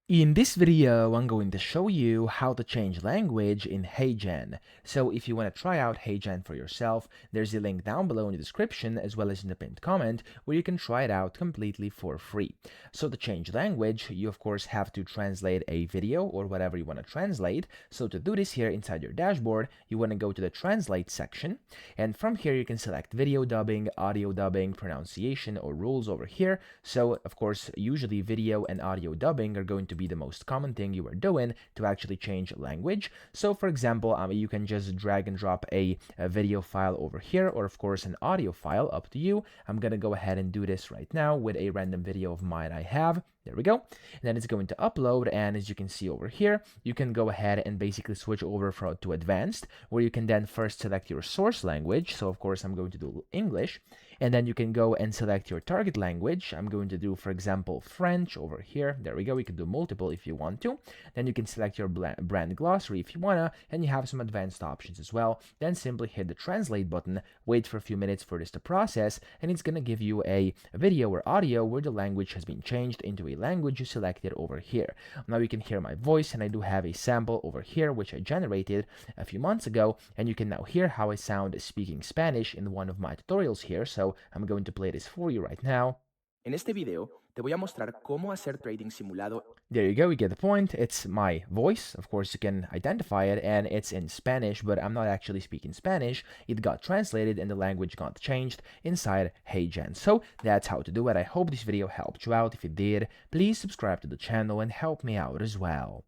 In this video, I'm going to show you how to change language in HeyGen. So if you want to try out HeyGen for yourself, there's a link down below in the description as well as in the pinned comment where you can try it out completely for free. So to change language, you of course have to translate a video or whatever you want to translate. So to do this here inside your dashboard, you want to go to the translate section, and from here you can select video dubbing, audio dubbing, pronunciation, or rules over here. So of course, usually video and audio dubbing are going to be the most common thing you are doing to actually change language. So for example, you can just drag and drop a video file over here, or of course an audio file, up to you. I'm gonna go ahead and do this right now with a random video of mine I have. There we go. And then it's going to upload, and as you can see over here, you can go ahead and basically switch over to advanced, where you can then first select your source language. So of course I'm going to do English, and then you can go and select your target language. I'm going to do, for example, French over here. There we go. You can do multiple if you want to. Then you can select your brand glossary if you wanna, and you have some advanced options as well. Then simply hit the translate button, wait for a few minutes for this to process, and it's gonna give you a video or audio where the language has been changed into a language you selected over here. Now you can hear my voice, and I do have a sample over here which I generated a few months ago, and you can now hear how I sound speaking Spanish in one of my tutorials here. So I'm going to play this for you right now. En este video te voy a mostrar cómo hacer trading simulado. There you go, you get the point. It's my voice, of course you can identify it, and it's in Spanish, but I'm not actually speaking Spanish. It got translated and the language got changed inside HeyGen. So that's how to do it. I hope this video helped you out. If it did, please subscribe to the channel and help me out as well.